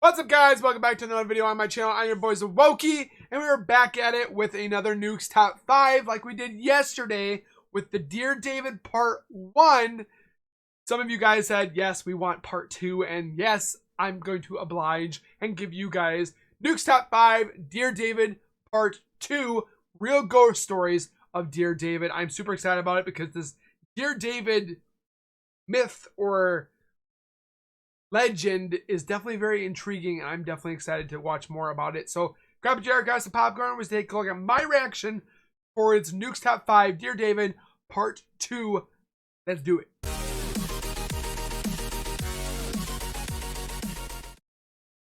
What's up, guys? Welcome back to another video on my channel. I'm your boy Zowoki, and we are back at it with another Nuke's Top 5 like we did yesterday with the Dear David Part 1. Some of you guys said, yes, we want Part 2, and yes, I'm going to oblige and give you guys Nuke's Top 5 Dear David Part 2 Real Ghost Stories of Dear David. I'm super excited about it because this Dear David myth or legend is definitely very intriguing, and I'm definitely excited to watch more about it. So grab a jar, grab some popcorn. Let's take a look at my reaction for its Nuke's Top 5 Dear David Part 2. Let's do it.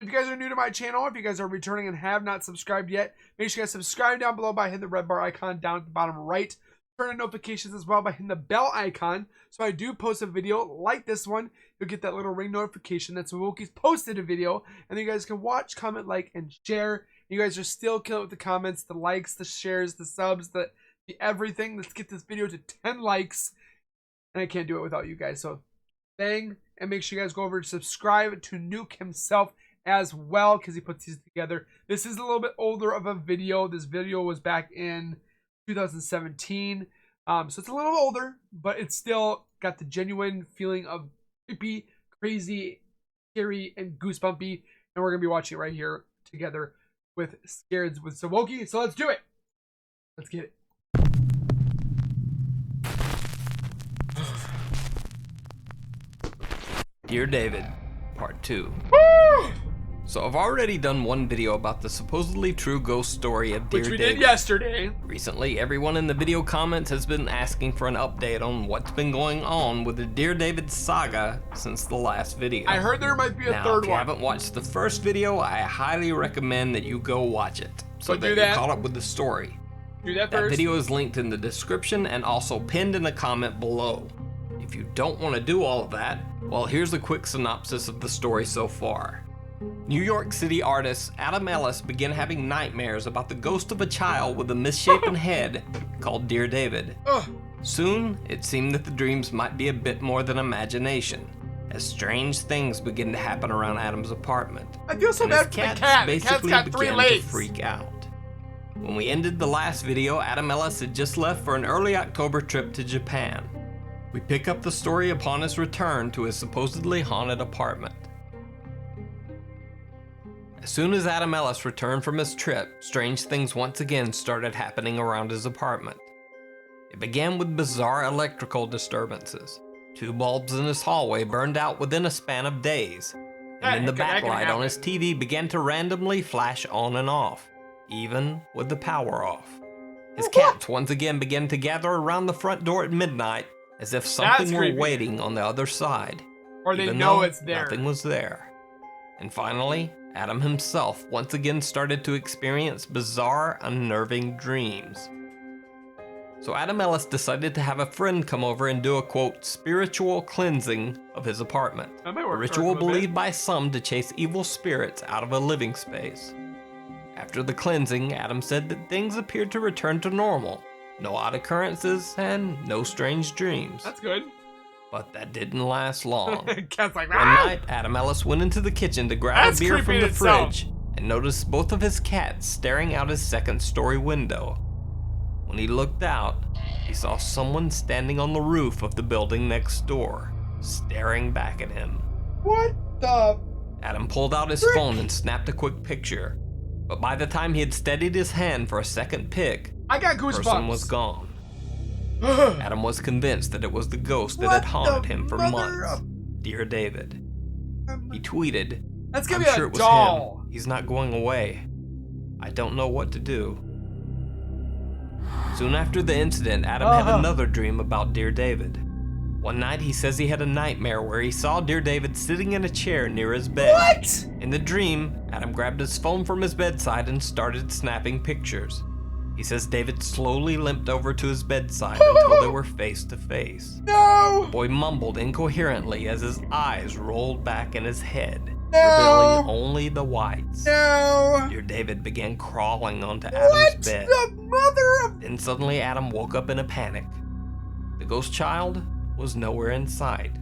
If you guys are new to my channel, if you guys are returning and have not subscribed yet, make sure you guys subscribe down below by hitting the red bar icon down at the bottom right. Turn on notifications as well by hitting the bell icon. So I do post a video like this one, you'll get that little ring notification that Zowoki's posted a video, and then you guys can watch, comment, like, and share. You guys are still killing it with the comments, the likes, the shares, the subs, the everything. Let's get this video to 10 likes, and I can't do it without you guys. So bang, and make sure you guys go over and subscribe to Nuke himself as well, because he puts these together. This is a little bit older of a video. This video was back in 2017, so it's a little older, but it's still got the genuine feeling of creepy, crazy, scary, and goosebumpy, and we're gonna be watching it right here together with Scared with Zowoki. So let's do it. Let's get it. Dear David, Part 2. Woo! So I've already done one video about the supposedly true ghost story of Dear Which we David. did yesterday. Recently, everyone in the video comments has been asking for an update on what's been going on with the Dear David saga since the last video. I heard there might be a now, third if you one. haven't watched the first video, I highly recommend that you go watch it so So that do you're that. caught up with the story. Do that That first. video is linked in the description and also pinned in the comment below. If you don't want to do all of that, well, here's a quick synopsis of the story so far. New York City artist Adam Ellis began having nightmares about the ghost of a child with a misshapen head called Dear David. Soon, it seemed that the dreams might be a bit more than imagination, as strange things began to happen around Adam's apartment. I feel so and his bad for the cats cat. The cat's basically got 3 began to legs. freak out. When we ended the last video, Adam Ellis had just left for an early October trip to Japan. We pick up the story upon his return to his supposedly haunted apartment. As soon as Adam Ellis returned from his trip, strange things once again started happening around his apartment. It began with bizarre electrical disturbances. 2 bulbs in his hallway burned out within a span of days, and then the That can backlight on his happen. TV began to randomly flash on and off, even with the power off. His cats once again began to gather around the front door at midnight as if something were creepy. waiting on the other side, Or they even know though it's there. nothing was there. And finally, Adam himself once again started to experience bizarre, unnerving dreams. So Adam Ellis decided to have a friend come over and do a, quote, spiritual cleansing of his apartment. That might A work for ritual him a bit. believed by some to chase evil spirits out of a living space. After the cleansing, Adam said that things appeared to return to normal. No odd occurrences and no strange dreams. That's good. But that didn't last long. Cat's like, One ah! night, Adam Ellis went into the kitchen to grab That's a beer creepy from in the itself. fridge and noticed both of his cats staring out his second-story window. When he looked out, he saw someone standing on the roof of the building next door, staring back at him. What the? Adam pulled out his phone and snapped a quick picture, but by the time he had steadied his hand for a second pick, I got the person was goosebumps. gone. Adam was convinced that it was the ghost that had haunted him for months. Dear David. He tweeted, That's I'm gonna be sure a it was doll. him. He's not going away. I don't know what to do. Soon after the incident, Adam had another dream about Dear David. One night he says he had a nightmare where he saw Dear David sitting in a chair near his bed. What? In the dream, Adam grabbed his phone from his bedside and started snapping pictures. He says David slowly limped over to his bedside until they were face to face. No! The boy mumbled incoherently as his eyes rolled back in his head, No! revealing only the whites. No! Dear David began crawling onto Adam's bed. The mother of... Then suddenly Adam woke up in a panic. The ghost child was nowhere in sight.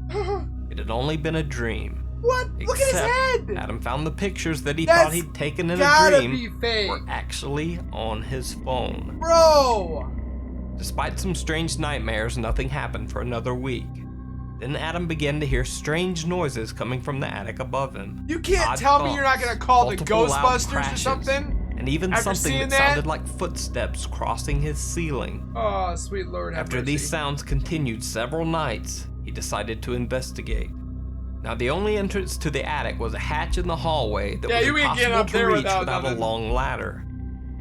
It had only been a dream. What? Look at his head! Adam found the pictures that he That's thought he'd taken in a gotta dream be fake. were actually on his phone. Bro! Despite some strange nightmares, nothing happened for another week. Then Adam began to hear strange noises coming from the attic above him. You can't Odd tell me you're not thumps, gonna call the multiple loud Ghostbusters or crashes, something? and even After something seeing that that? sounded like footsteps crossing his ceiling. Oh, sweet Lord, have After mercy. these sounds continued several nights, he decided to investigate. Now, the only entrance to the attic was a hatch in the hallway that was you ain't getting impossible up to there reach without without a nothing. long ladder.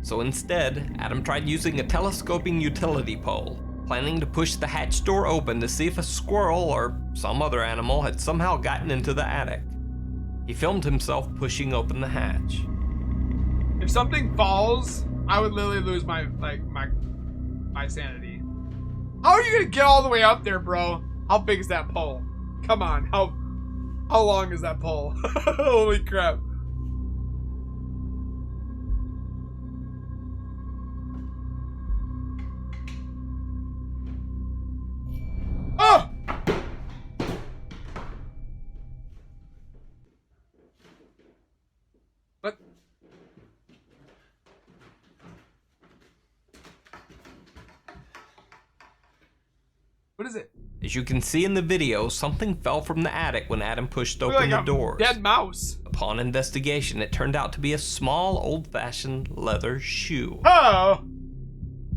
So instead, Adam tried using a telescoping utility pole, planning to push the hatch door open to see if a squirrel or some other animal had somehow gotten into the attic. He filmed himself pushing open the hatch. If something falls, I would literally lose my sanity. How are you gonna get all the way up there, bro? How big is that pole? Come on, how long is that pole? Holy crap. Oh! What? What is it? As you can see in the video, something fell from the attic when Adam pushed Look open like the a doors. dead mouse. Upon investigation, it turned out to be a small, old-fashioned leather shoe. Oh!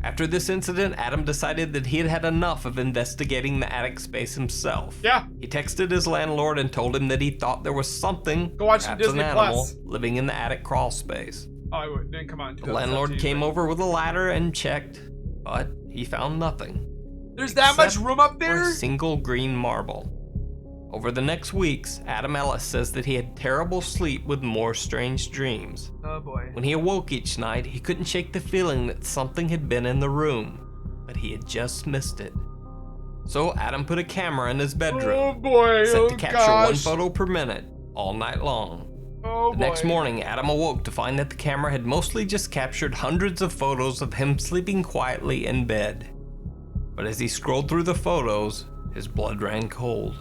After this incident, Adam decided that he had had enough of investigating the attic space himself. Yeah. He texted his landlord and told him that he thought there was something, Go watch some perhaps an Disney animal, Plus. living in the attic crawl space. Oh, it didn't come on. The landlord came over with a ladder and checked, but he found nothing. There's that much room up For there? a single green marble. Over the next weeks, Adam Ellis says that he had terrible sleep with more strange dreams. Oh boy. When he awoke each night, he couldn't shake the feeling that something had been in the room, but he had just missed it. So Adam put a camera in his bedroom, Oh boy, set to capture one gosh. photo per minute, all night long. Oh The boy. next morning, Adam awoke to find that the camera had mostly just captured hundreds of photos of him sleeping quietly in bed. But as he scrolled through the photos, his blood ran cold.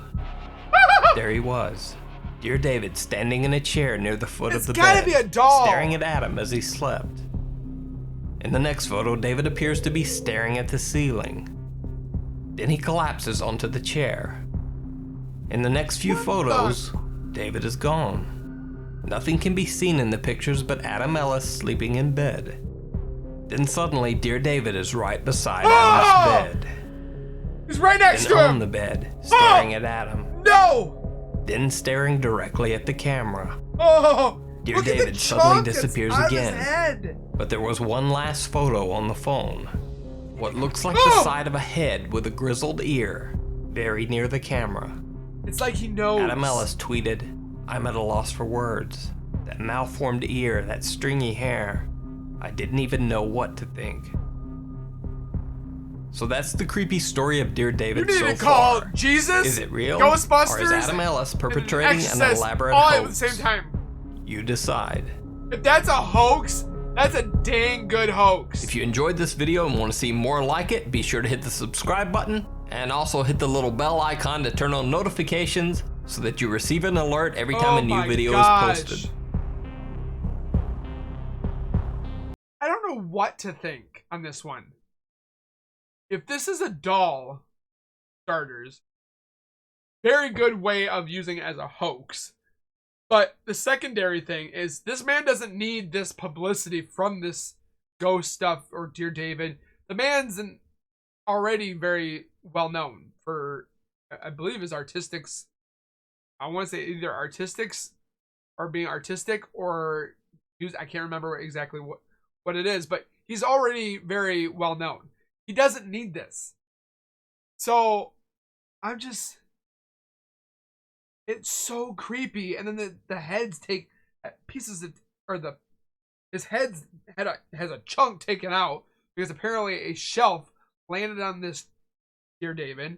There he was, dear David, standing in a chair near the foot It's of the gotta bed, be a doll. staring at Adam as he slept. In the next photo, David appears to be staring at the ceiling. Then he collapses onto the chair. In the next few photos, David is gone. Nothing can be seen in the pictures but Adam Ellis sleeping in bed. Then suddenly, dear David is right beside Adam's bed. He's right next Then to on him. the bed, staring at Adam. No! Then staring directly at the camera. Oh! Dear look at the David suddenly chunk that's disappears out of his again. head. But there was one last photo on the phone. What looks like the Oh! side of a head with a grizzled ear, very near the camera. It's like he knows. Adam Ellis tweeted, "I'm at a loss for words. That malformed ear, that stringy hair. I didn't even know what to think." So that's the creepy story of Dear You David need so to call far. Jesus. Is it real? Ghostbusters. Or is Adam Ellis and perpetrating an Exorcist elaborate all hoax? at the same time. You decide. If that's a hoax, that's a dang good hoax. If you enjoyed this video and want to see more like it, be sure to hit the subscribe button and also hit the little bell icon to turn on notifications so that you receive an alert every time a new video is posted. I don't know what to think on this one. If this is a doll, starters, very good way of using it as a hoax. But the secondary thing is this man doesn't need this publicity from this ghost stuff or Dear David. The man's already very well known for, I believe, his artistics. I want to say either artistics or being artistic or I can't remember exactly what it is, but he's already very well known. He doesn't need this. So I'm just, it's so creepy. And then the heads take pieces of, or his head's has a chunk taken out because apparently a shelf landed on this Dear David.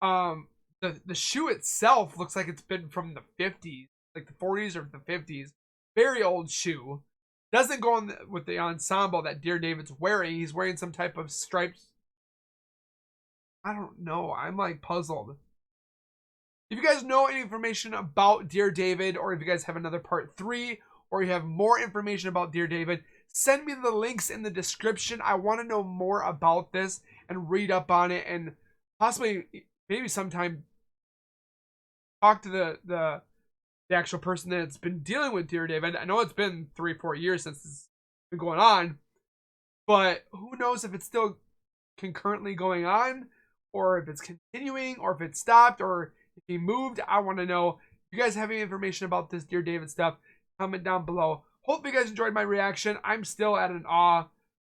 The shoe itself looks like it's been from the 50s, like the 40s or the 50s. Very old shoe. Doesn't go on with the ensemble that Dear David's wearing. He's wearing some type of stripes. I don't know. I'm like puzzled. If you guys know any information about Dear David, or if you guys have another part 3, or you have more information about Dear David, send me the links in the description. I want to know more about this and read up on it, and possibly maybe sometime talk to the actual person that's been dealing with Dear David. I know it's been 3-4 years since it's been going on, but who knows if it's still concurrently going on, or if it's continuing, or if it stopped, or if he moved. I want to know. If you guys have any information about this Dear David stuff, comment down below. Hope you guys enjoyed my reaction. I'm still at an awe.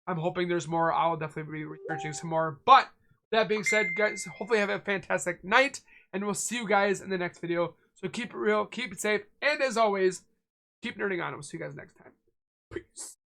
I'm hoping there's more. I'll definitely be researching some more. But that being said, guys, hopefully have a fantastic night, and we'll see you guys in the next video. So keep it real, keep it safe, and as always, keep nerding on. We'll see you guys next time. Peace.